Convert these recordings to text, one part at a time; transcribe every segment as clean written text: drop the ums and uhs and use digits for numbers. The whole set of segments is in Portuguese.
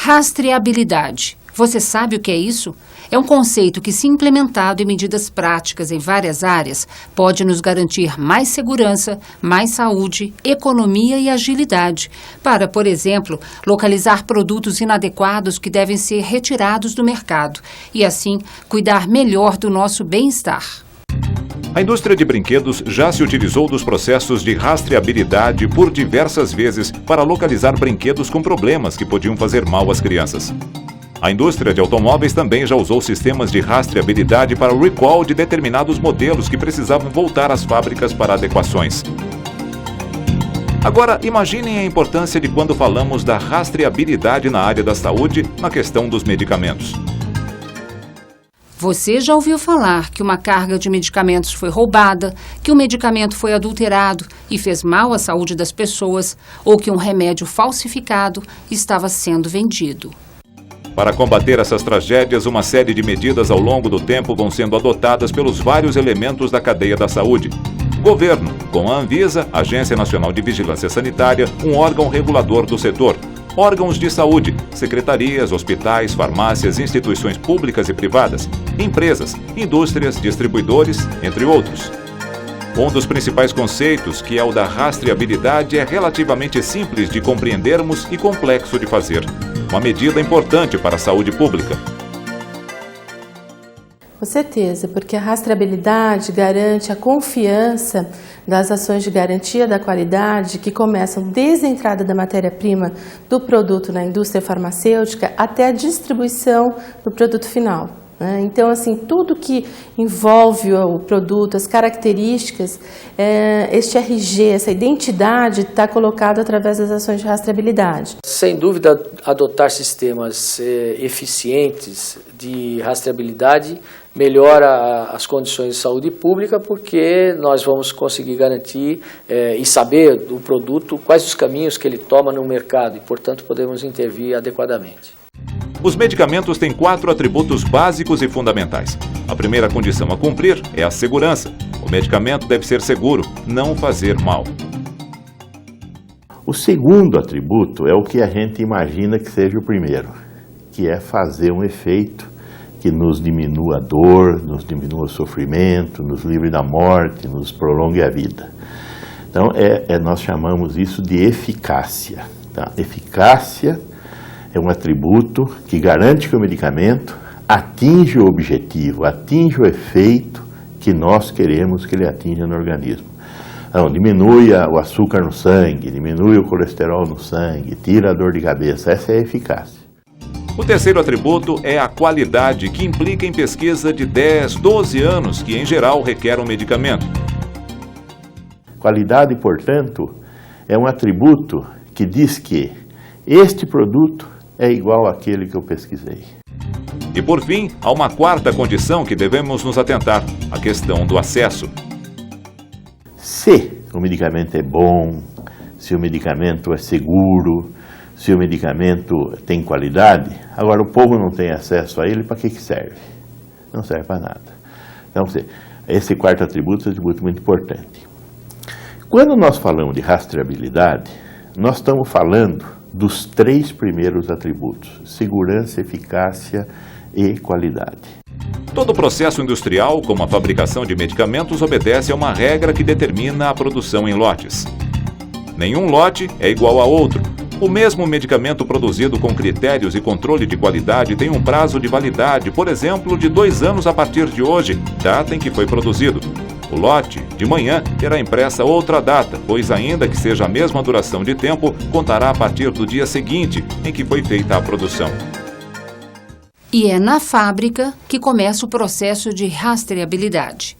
Rastreabilidade. Você sabe o que é isso? É um conceito que, se implementado em medidas práticas em várias áreas, pode nos garantir mais segurança, mais saúde, economia e agilidade, para, por exemplo, localizar produtos inadequados que devem ser retirados do mercado e, assim, cuidar melhor do nosso bem-estar. A indústria de brinquedos já se utilizou dos processos de rastreabilidade por diversas vezes para localizar brinquedos com problemas que podiam fazer mal às crianças. A indústria de automóveis também já usou sistemas de rastreabilidade para o recall de determinados modelos que precisavam voltar às fábricas para adequações. Agora, imaginem a importância de quando falamos da rastreabilidade na área da saúde, na questão dos medicamentos. Você já ouviu falar que uma carga de medicamentos foi roubada, que um medicamento foi adulterado e fez mal à saúde das pessoas, ou que um remédio falsificado estava sendo vendido? Para combater essas tragédias, uma série de medidas ao longo do tempo vão sendo adotadas pelos vários elementos da cadeia da saúde. Governo, com a Anvisa, Agência Nacional de Vigilância Sanitária, um órgão regulador do setor. Órgãos de saúde, secretarias, hospitais, farmácias, instituições públicas e privadas, empresas, indústrias, distribuidores, entre outros. Um dos principais conceitos, que é o da rastreabilidade, é relativamente simples de compreendermos e complexo de fazer. Uma medida importante para a saúde pública. Com certeza, porque a rastreabilidade garante a confiança das ações de garantia da qualidade que começam desde a entrada da matéria-prima do produto na indústria farmacêutica até a distribuição do produto final. Então, assim, tudo que envolve o produto, as características, este RG, essa identidade está colocado através das ações de rastreabilidade. Sem dúvida, adotar sistemas eficientes de rastreabilidade melhora as condições de saúde pública, porque nós vamos conseguir garantir e saber do produto quais os caminhos que ele toma no mercado e, portanto, podemos intervir adequadamente. Os medicamentos têm 4 atributos básicos e fundamentais. A primeira condição a cumprir é a segurança. O medicamento deve ser seguro, não fazer mal. O segundo atributo é o que a gente imagina que seja o primeiro, que é fazer um efeito que nos diminua a dor, nos diminua o sofrimento, nos livre da morte, nos prolongue a vida. Então, nós chamamos isso de eficácia. Tá? Eficácia é um atributo que garante que o medicamento atinge o objetivo, atinge o efeito que nós queremos que ele atinja no organismo. Então, diminui o açúcar no sangue, diminui o colesterol no sangue, tira a dor de cabeça. Essa é a eficácia. O terceiro atributo é a qualidade, que implica em pesquisa de 10, 12 anos, que em geral requer um medicamento. Qualidade, portanto, é um atributo que diz que este produto é igual àquele que eu pesquisei. E por fim, há uma quarta condição que devemos nos atentar, a questão do acesso. Se o medicamento é bom, se o medicamento é seguro, se o medicamento tem qualidade, agora o povo não tem acesso a ele, para que serve? Não serve para nada. Então, esse quarto atributo é um atributo muito importante. Quando nós falamos de rastreabilidade, nós estamos falando dos 3 primeiros atributos: segurança, eficácia e qualidade. Todo processo industrial, como a fabricação de medicamentos, obedece a uma regra que determina a produção em lotes. Nenhum lote é igual a outro. O mesmo medicamento produzido com critérios e controle de qualidade tem um prazo de validade, por exemplo, de 2 anos a partir de hoje, data em que foi produzido. O lote, de manhã, terá impressa outra data, pois ainda que seja a mesma duração de tempo, contará a partir do dia seguinte em que foi feita a produção. E é na fábrica que começa o processo de rastreabilidade.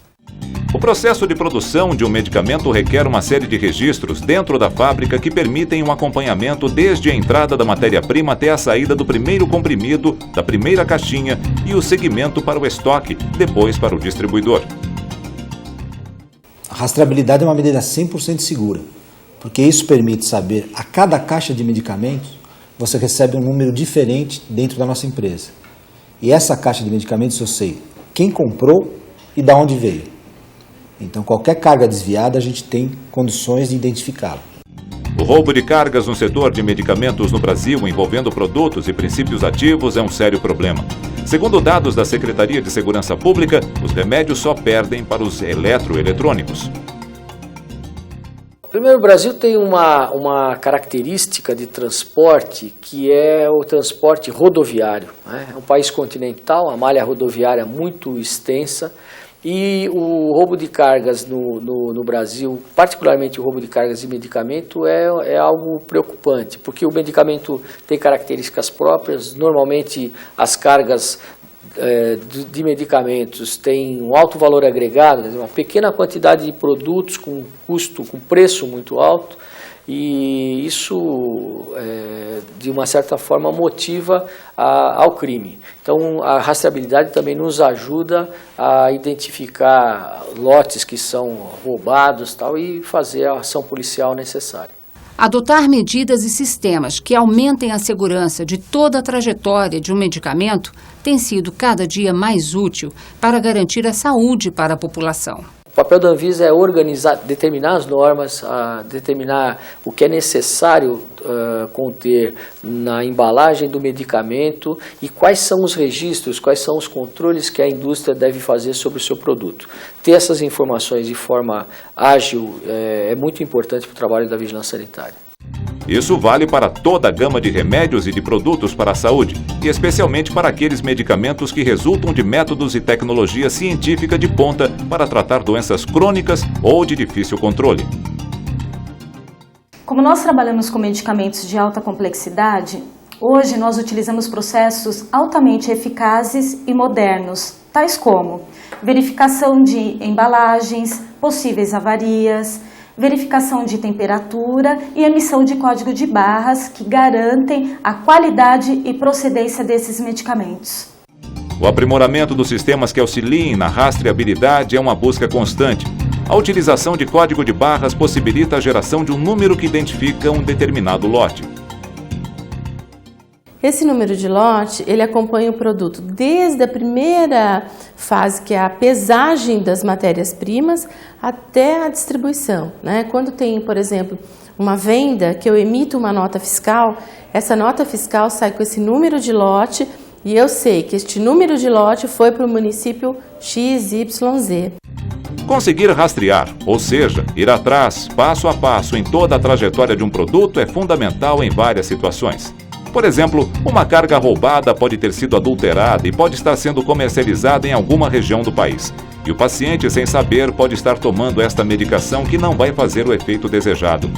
O processo de produção de um medicamento requer uma série de registros dentro da fábrica que permitem um acompanhamento desde a entrada da matéria-prima até a saída do primeiro comprimido, da primeira caixinha e o segmento para o estoque, depois para o distribuidor. A rastreabilidade é uma medida 100% segura, porque isso permite saber, a cada caixa de medicamentos, você recebe um número diferente dentro da nossa empresa. E essa caixa de medicamentos eu sei quem comprou e de onde veio. Então, qualquer carga desviada, a gente tem condições de identificá-la. O roubo de cargas no setor de medicamentos no Brasil envolvendo produtos e princípios ativos é um sério problema. Segundo dados da Secretaria de Segurança Pública, os remédios só perdem para os eletroeletrônicos. Primeiro, o Brasil tem uma característica de transporte que é o transporte rodoviário, né? É um país continental, a malha rodoviária é muito extensa e o roubo de cargas no Brasil, particularmente o roubo de cargas de medicamento, é algo preocupante, porque o medicamento tem características próprias, normalmente as cargas de medicamentos tem um alto valor agregado, uma pequena quantidade de produtos com custo, com preço muito alto, e isso, de uma certa forma, motiva ao crime. Então, a rastreabilidade também nos ajuda a identificar lotes que são roubados e fazer a ação policial necessária. Adotar medidas e sistemas que aumentem a segurança de toda a trajetória de um medicamento tem sido cada dia mais útil para garantir a saúde para a população. O papel da Anvisa é organizar, determinar as normas, determinar o que é necessário conter na embalagem do medicamento e quais são os registros, quais são os controles que a indústria deve fazer sobre o seu produto. Ter essas informações de forma ágil é muito importante para o trabalho da vigilância sanitária. Isso vale para toda a gama de remédios e de produtos para a saúde, e especialmente para aqueles medicamentos que resultam de métodos e tecnologia científica de ponta para tratar doenças crônicas ou de difícil controle. Como nós trabalhamos com medicamentos de alta complexidade, hoje nós utilizamos processos altamente eficazes e modernos, tais como verificação de embalagens, possíveis avarias, verificação de temperatura e emissão de código de barras que garantem a qualidade e procedência desses medicamentos. O aprimoramento dos sistemas que auxiliem na rastreabilidade é uma busca constante. A utilização de código de barras possibilita a geração de um número que identifica um determinado lote. Esse número de lote, ele acompanha o produto desde a primeira fase, que é a pesagem das matérias-primas, até a distribuição, né? Quando tem, por exemplo, uma venda que eu emito uma nota fiscal, essa nota fiscal sai com esse número de lote e eu sei que este número de lote foi para o município XYZ. Conseguir rastrear, ou seja, ir atrás, passo a passo, em toda a trajetória de um produto é fundamental em várias situações. Por exemplo, uma carga roubada pode ter sido adulterada e pode estar sendo comercializada em alguma região do país. E o paciente, sem saber, pode estar tomando esta medicação que não vai fazer o efeito desejado.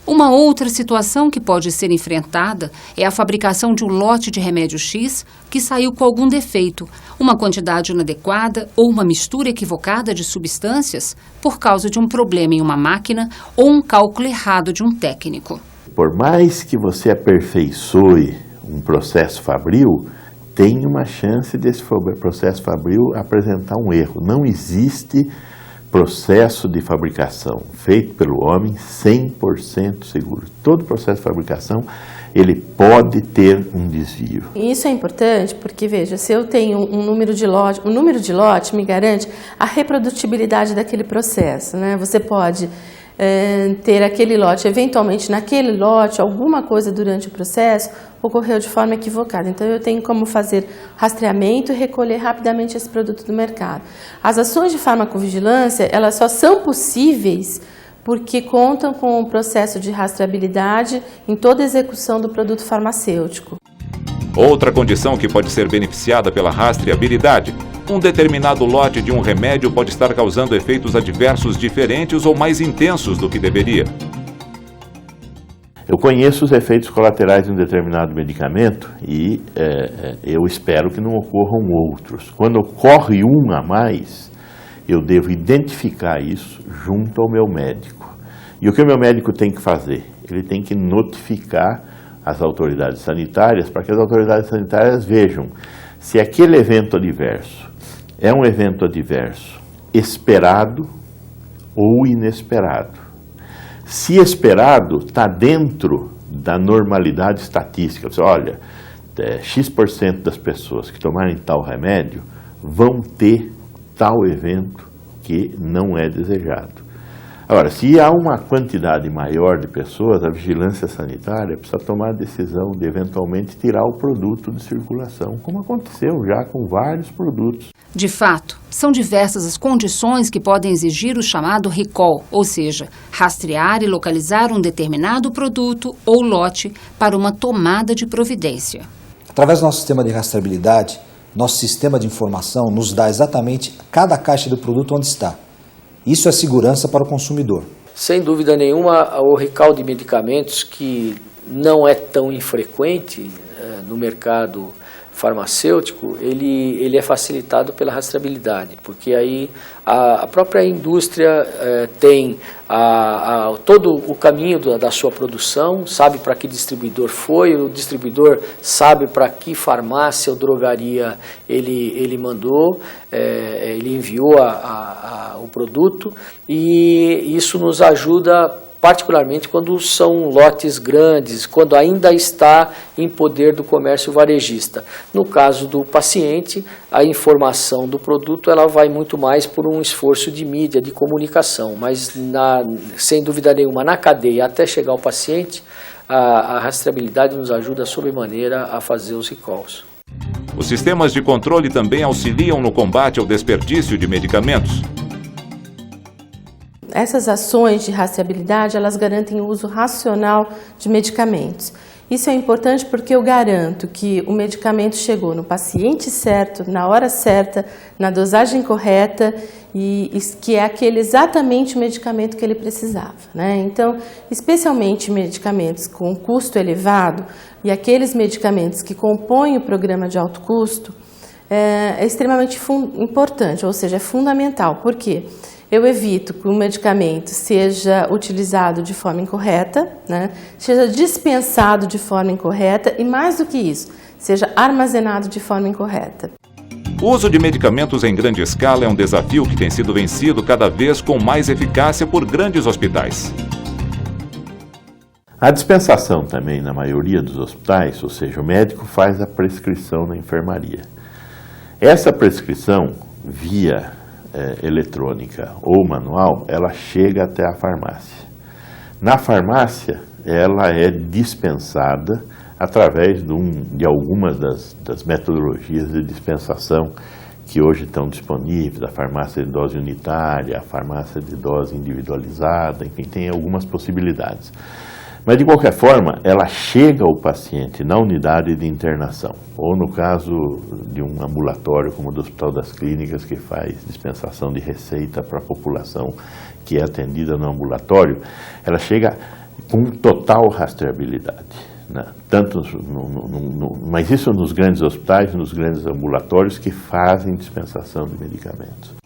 Uma outra situação que pode ser enfrentada é a fabricação de um lote de remédio X que saiu com algum defeito, uma quantidade inadequada ou uma mistura equivocada de substâncias por causa de um problema em uma máquina ou um cálculo errado de um técnico. Por mais que você aperfeiçoe um processo fabril, tem uma chance desse processo fabril apresentar um erro. Não existe processo de fabricação feito pelo homem 100% seguro. Todo processo de fabricação, ele pode ter um desvio. Isso é importante porque, veja, se eu tenho um número de lote, o número de lote me garante a reprodutibilidade daquele processo, né? Você pode ter aquele lote, eventualmente naquele lote, alguma coisa durante o processo ocorreu de forma equivocada. Então eu tenho como fazer rastreamento e recolher rapidamente esse produto do mercado. As ações de farmacovigilância, elas só são possíveis porque contam com o processo de rastreabilidade em toda a execução do produto farmacêutico. Outra condição que pode ser beneficiada pela rastreabilidade: um determinado lote de um remédio pode estar causando efeitos adversos diferentes ou mais intensos do que deveria. Eu conheço os efeitos colaterais de um determinado medicamento e eu espero que não ocorram outros. Quando ocorre um a mais, eu devo identificar isso junto ao meu médico. E o que o meu médico tem que fazer? Ele tem que notificar as autoridades sanitárias para que as autoridades sanitárias vejam se aquele evento adverso é um evento adverso esperado ou inesperado. Se esperado, está dentro da normalidade estatística. Você olha, X% das pessoas que tomarem tal remédio vão ter tal evento que não é desejado. Agora, se há uma quantidade maior de pessoas, a vigilância sanitária precisa tomar a decisão de eventualmente tirar o produto de circulação, como aconteceu já com vários produtos. De fato, são diversas as condições que podem exigir o chamado recall, ou seja, rastrear e localizar um determinado produto ou lote para uma tomada de providência. Através do nosso sistema de rastreabilidade, nosso sistema de informação nos dá exatamente cada caixa do produto onde está. Isso é segurança para o consumidor. Sem dúvida nenhuma, o recall de medicamentos, que não é tão infrequente no mercado farmacêutico, ele é facilitado pela rastreabilidade, porque aí a própria indústria tem todo o caminho da sua produção, sabe para que distribuidor foi, o distribuidor sabe para que farmácia ou drogaria ele mandou, ele enviou o produto, e isso nos ajuda particularmente quando são lotes grandes, quando ainda está em poder do comércio varejista. No caso do paciente, a informação do produto ela vai muito mais por um esforço de mídia, de comunicação, mas sem dúvida nenhuma, na cadeia até chegar ao paciente, a rastreabilidade nos ajuda sobremaneira a fazer os recalls. Os sistemas de controle também auxiliam no combate ao desperdício de medicamentos. Essas ações de rastreabilidade, elas garantem o uso racional de medicamentos. Isso é importante porque eu garanto que o medicamento chegou no paciente certo, na hora certa, na dosagem correta, e que é exatamente o medicamento que ele precisava, né? Então, especialmente medicamentos com custo elevado e aqueles medicamentos que compõem o programa de alto custo, é extremamente importante, ou seja, é fundamental. Por quê? Eu evito que o medicamento seja utilizado de forma incorreta, né? Seja dispensado de forma incorreta e, mais do que isso, seja armazenado de forma incorreta. O uso de medicamentos em grande escala é um desafio que tem sido vencido cada vez com mais eficácia por grandes hospitais. A dispensação também, na maioria dos hospitais, ou seja, o médico faz a prescrição na enfermaria. Essa prescrição, via eletrônica ou manual, ela chega até a farmácia. Na farmácia, ela é dispensada através de algumas das metodologias de dispensação que hoje estão disponíveis, a farmácia de dose unitária, a farmácia de dose individualizada, enfim, tem algumas possibilidades. Mas, de qualquer forma, ela chega ao paciente na unidade de internação, ou no caso de um ambulatório, como o do Hospital das Clínicas, que faz dispensação de receita para a população que é atendida no ambulatório, ela chega com total rastreabilidade, né? Mas isso nos grandes hospitais, nos grandes ambulatórios que fazem dispensação de medicamentos.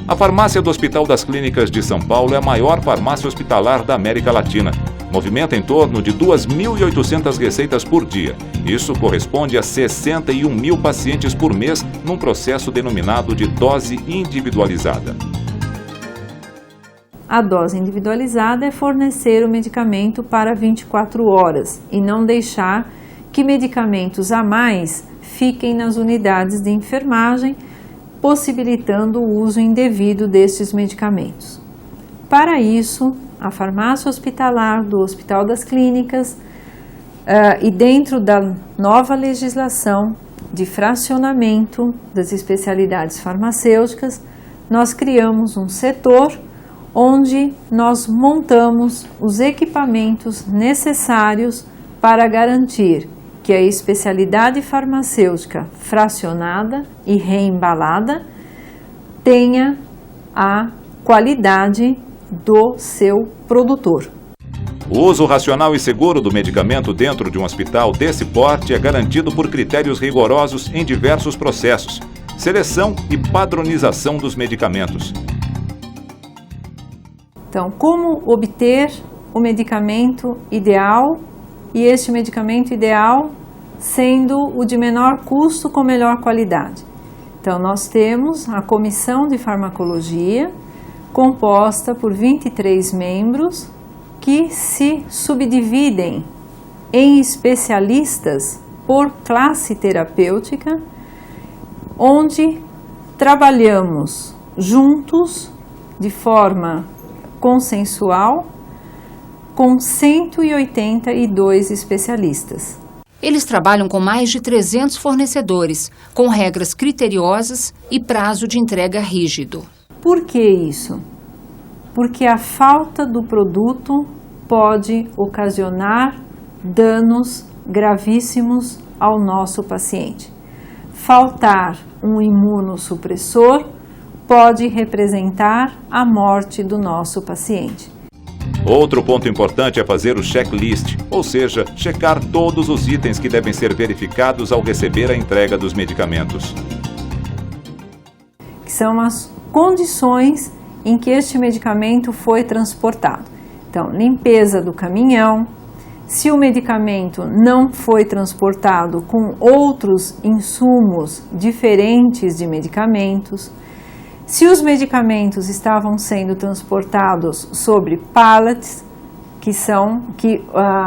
A farmácia do Hospital das Clínicas de São Paulo é a maior farmácia hospitalar da América Latina. Movimenta em torno de 2.800 receitas por dia. Isso corresponde a 61 mil pacientes por mês num processo denominado de dose individualizada. A dose individualizada é fornecer o medicamento para 24 horas e não deixar que medicamentos a mais fiquem nas unidades de enfermagem, possibilitando o uso indevido destes medicamentos. Para isso, a farmácia hospitalar do Hospital das Clínicas e dentro da nova legislação de fracionamento das especialidades farmacêuticas, nós criamos um setor onde nós montamos os equipamentos necessários para garantir que a especialidade farmacêutica fracionada e reembalada tenha a qualidade do seu produtor. O uso racional e seguro do medicamento dentro de um hospital desse porte é garantido por critérios rigorosos em diversos processos, seleção e padronização dos medicamentos. Então, como obter o medicamento ideal, e este medicamento ideal sendo o de menor custo com melhor qualidade? Então, nós temos a Comissão de Farmacologia, composta por 23 membros, que se subdividem em especialistas por classe terapêutica, onde trabalhamos juntos de forma consensual com 182 especialistas. Eles trabalham com mais de 300 fornecedores, com regras criteriosas e prazo de entrega rígido. Por que isso? Porque a falta do produto pode ocasionar danos gravíssimos ao nosso paciente. Faltar um imunossupressor pode representar a morte do nosso paciente. Outro ponto importante é fazer o checklist, ou seja, checar todos os itens que devem ser verificados ao receber a entrega dos medicamentos. Que são as condições em que este medicamento foi transportado. Então, limpeza do caminhão, se o medicamento não foi transportado com outros insumos diferentes de medicamentos, se os medicamentos estavam sendo transportados sobre pallets, que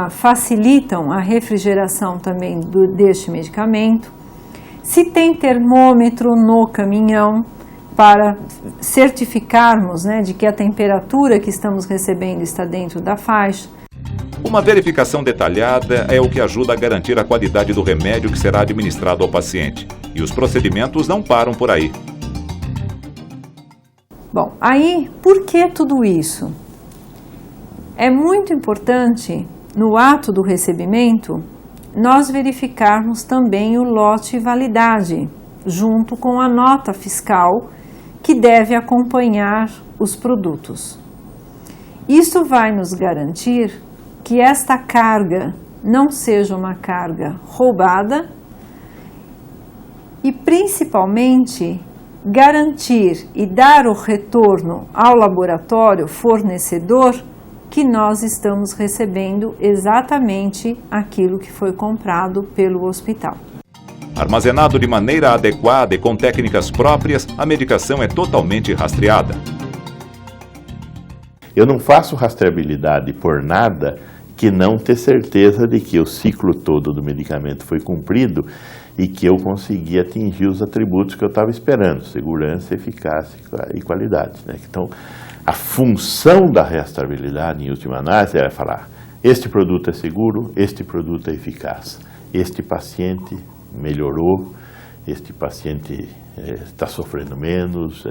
facilitam a refrigeração também deste medicamento, se tem termômetro no caminhão, para certificarmos, de que a temperatura que estamos recebendo está dentro da faixa. Uma verificação detalhada é o que ajuda a garantir a qualidade do remédio que será administrado ao paciente. E os procedimentos não param por aí. Bom, aí, por que tudo isso? É muito importante, no ato do recebimento, nós verificarmos também o lote e validade, junto com a nota fiscal que deve acompanhar os produtos. Isso vai nos garantir que esta carga não seja uma carga roubada e, principalmente, garantir e dar o retorno ao laboratório fornecedor que nós estamos recebendo exatamente aquilo que foi comprado pelo hospital. Armazenado de maneira adequada e com técnicas próprias, a medicação é totalmente rastreada. Eu não faço rastreabilidade por nada que não ter certeza de que o ciclo todo do medicamento foi cumprido e que eu consegui atingir os atributos que eu estava esperando, segurança, eficácia e qualidade. Então, a função da rastreabilidade, em última análise, é falar: este produto é seguro, este produto é eficaz, este paciente melhorou, este paciente está sofrendo menos,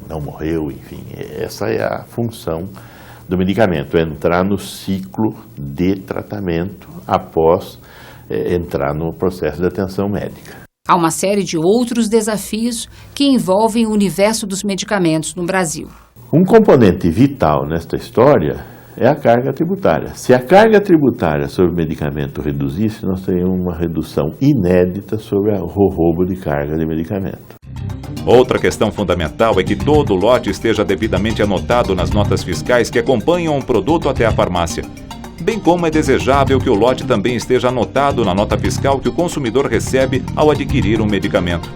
não morreu, enfim. Essa é a função do medicamento, entrar no ciclo de tratamento após entrar no processo de atenção médica. Há uma série de outros desafios que envolvem o universo dos medicamentos no Brasil. Um componente vital nesta história é a carga tributária. Se a carga tributária sobre o medicamento reduzisse, nós teríamos uma redução inédita sobre o roubo de carga de medicamento. Outra questão fundamental é que todo lote esteja devidamente anotado nas notas fiscais que acompanham um produto até a farmácia. Bem como é desejável que o lote também esteja anotado na nota fiscal que o consumidor recebe ao adquirir um medicamento.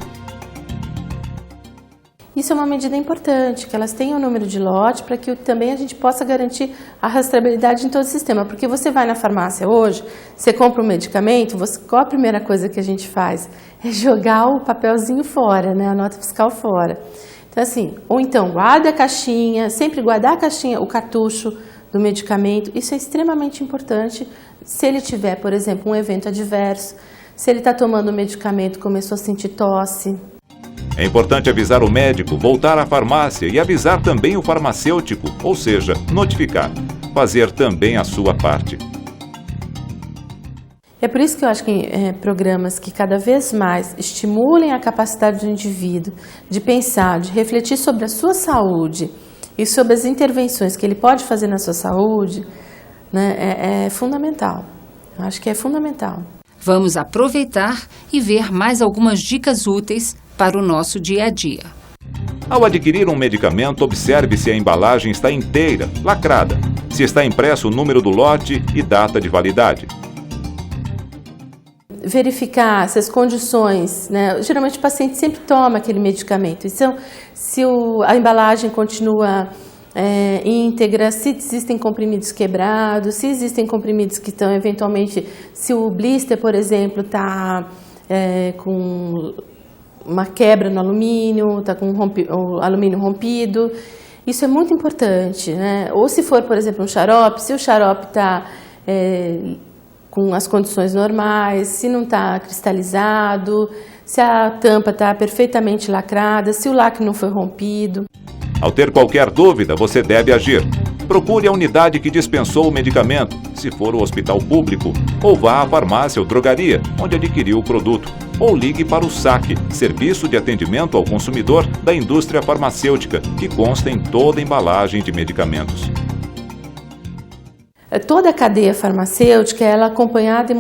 Isso é uma medida importante, que elas tenham o número de lote para que também a gente possa garantir a rastreabilidade em todo o sistema. Porque você vai na farmácia hoje, você compra um medicamento, qual a primeira coisa que a gente faz? É jogar o papelzinho fora, a nota fiscal fora. Então assim, ou então guarda a caixinha, sempre guardar a caixinha, o cartucho do medicamento. Isso é extremamente importante se ele tiver, por exemplo, um evento adverso, se ele está tomando o medicamento e começou a sentir tosse. É importante avisar o médico, voltar à farmácia e avisar também o farmacêutico, ou seja, notificar. Fazer também a sua parte. É por isso que eu acho que programas que cada vez mais estimulem a capacidade do indivíduo de pensar, de refletir sobre a sua saúde e sobre as intervenções que ele pode fazer na sua saúde, é fundamental. Eu acho que é fundamental. Vamos aproveitar e ver mais algumas dicas úteis para o nosso dia a dia. Ao adquirir um medicamento, observe se a embalagem está inteira, lacrada, se está impresso o número do lote e data de validade. Verificar se as condições, geralmente o paciente sempre toma aquele medicamento, então se a embalagem continua íntegra, se existem comprimidos quebrados, se existem comprimidos que estão eventualmente, se o blister, por exemplo, está com uma quebra no alumínio, está com o alumínio rompido. Isso é muito importante, né? Ou se for, por exemplo, um xarope, se o xarope está com as condições normais, se não está cristalizado, se a tampa está perfeitamente lacrada, se o lacre não foi rompido. Ao ter qualquer dúvida, você deve agir. Procure a unidade que dispensou o medicamento, se for o hospital público, ou vá à farmácia ou drogaria, onde adquiriu o produto. Ou ligue para o SAC, Serviço de Atendimento ao Consumidor da Indústria Farmacêutica, que consta em toda a embalagem de medicamentos. Toda a cadeia farmacêutica ela é acompanhada e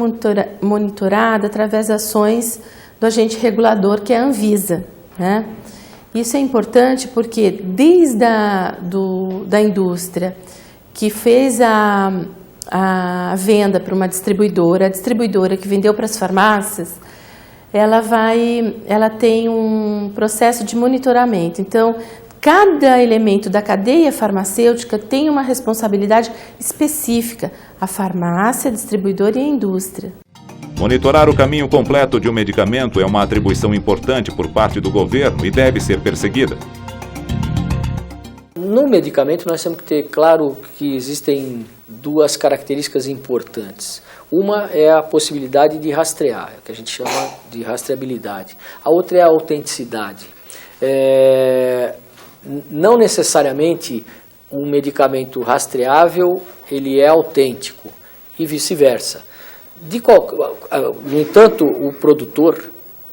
monitorada através das ações do agente regulador, que é a Anvisa, né? Isso é importante porque desde da indústria que fez a venda para uma distribuidora, a distribuidora que vendeu para as farmácias, ela tem um processo de monitoramento. Então, cada elemento da cadeia farmacêutica tem uma responsabilidade específica, a farmácia, a distribuidora e a indústria. Monitorar o caminho completo de um medicamento é uma atribuição importante por parte do governo e deve ser perseguida. No medicamento, nós temos que ter claro que existem duas características importantes. Uma é a possibilidade de rastrear, que a gente chama de rastreabilidade. A outra é a autenticidade. Não necessariamente um medicamento rastreável ele é autêntico e vice-versa. No entanto, o produtor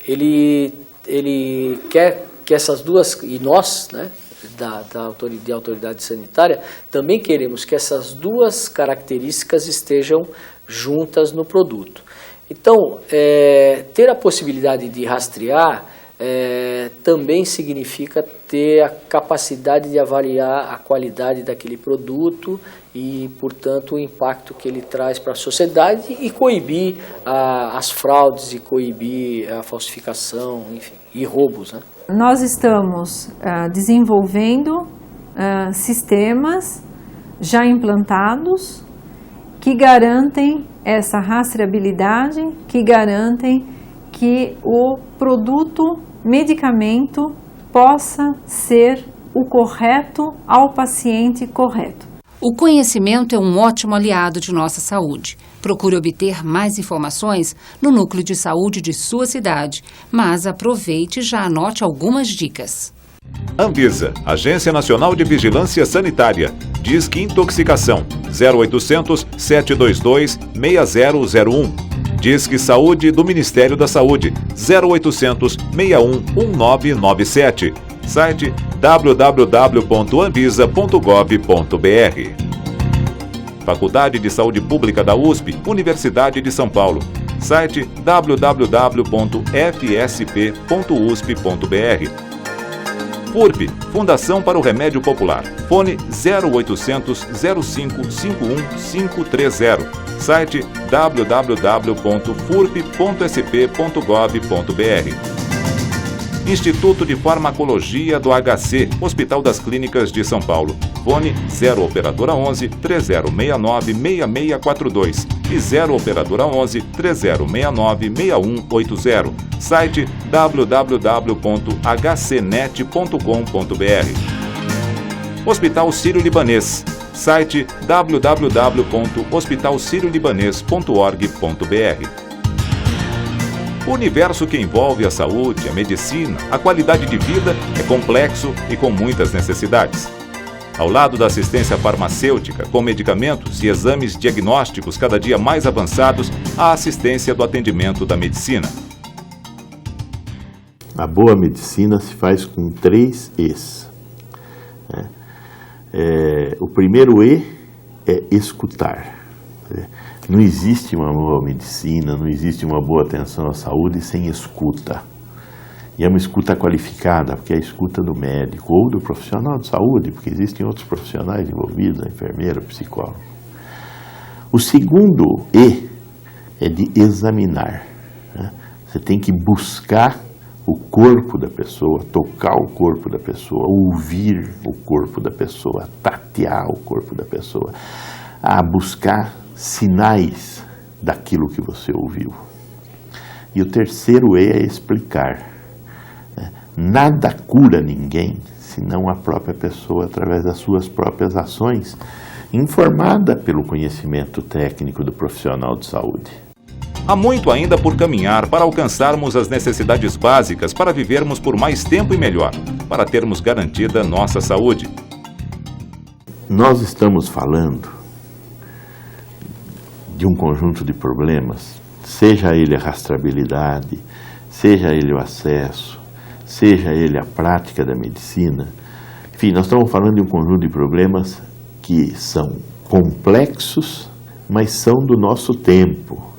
ele quer que essas duas, e nós, né, da autoridade sanitária, também queremos que essas duas características estejam juntas no produto. Então, ter a possibilidade de rastrear também significa ter a capacidade de avaliar a qualidade daquele produto e, portanto, o impacto que ele traz para a sociedade e coibir as fraudes e coibir a falsificação, enfim, e roubos, né? Nós estamos desenvolvendo sistemas já implantados que garantem essa rastreabilidade, que garantem que o produto, medicamento, possa ser o correto ao paciente correto. O conhecimento é um ótimo aliado de nossa saúde. Procure obter mais informações no núcleo de saúde de sua cidade, mas aproveite e já anote algumas dicas. Anvisa, Agência Nacional de Vigilância Sanitária. Disque Intoxicação 0800 722 6001. Disque Saúde do Ministério da Saúde 0800 61 1997. Site www.anvisa.gov.br. Faculdade de Saúde Pública da USP, Universidade de São Paulo. Site www.fsp.usp.br. FURP, Fundação para o Remédio Popular. Fone 0800 05 51 530. Site www.furp.sp.gov.br. Instituto de Farmacologia do HC, Hospital das Clínicas de São Paulo. Fone 0 operadora 11 3069 6642 e 0 operadora 11 3069 6180. Site www.hcnet.com.br. Hospital Sírio-Libanês. Site www.hospitalsiriolibanês.org.br. O universo que envolve a saúde, a medicina, a qualidade de vida é complexo e com muitas necessidades. Ao lado da assistência farmacêutica, com medicamentos e exames diagnósticos cada dia mais avançados, a assistência do atendimento da medicina. A boa medicina se faz com 3 E's. O primeiro E é escutar. Não existe uma boa medicina, não existe uma boa atenção à saúde sem escuta. E é uma escuta qualificada, porque é a escuta do médico ou do profissional de saúde, porque existem outros profissionais envolvidos, a enfermeira, o psicólogo. O segundo E é de examinar. Você tem que buscar o corpo da pessoa, tocar o corpo da pessoa, ouvir o corpo da pessoa, tatear o corpo da pessoa, a buscar sinais daquilo que você ouviu. E o terceiro E é explicar. Nada cura ninguém senão a própria pessoa através das suas próprias ações, informada pelo conhecimento técnico do profissional de saúde. Há muito ainda por caminhar para alcançarmos as necessidades básicas para vivermos por mais tempo e melhor, para termos garantida nossa saúde. Nós estamos falando de um conjunto de problemas, seja ele a rastreabilidade, seja ele o acesso, seja ele a prática da medicina. Enfim, nós estamos falando de um conjunto de problemas que são complexos, mas são do nosso tempo.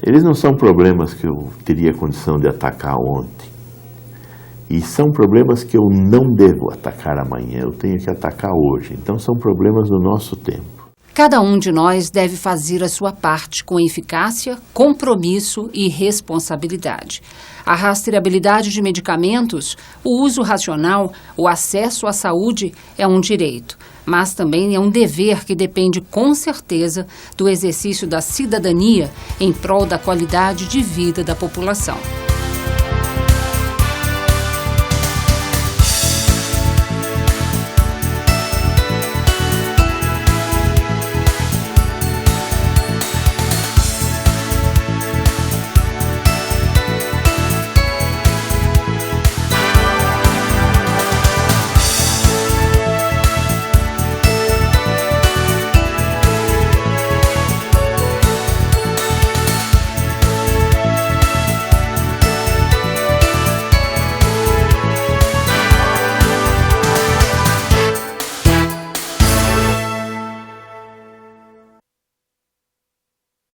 Eles não são problemas que eu teria condição de atacar ontem. E são problemas que eu não devo atacar amanhã, eu tenho que atacar hoje. Então são problemas do nosso tempo. Cada um de nós deve fazer a sua parte com eficácia, compromisso e responsabilidade. A rastreabilidade de medicamentos, o uso racional, o acesso à saúde é um direito, mas também é um dever que depende com certeza do exercício da cidadania em prol da qualidade de vida da população.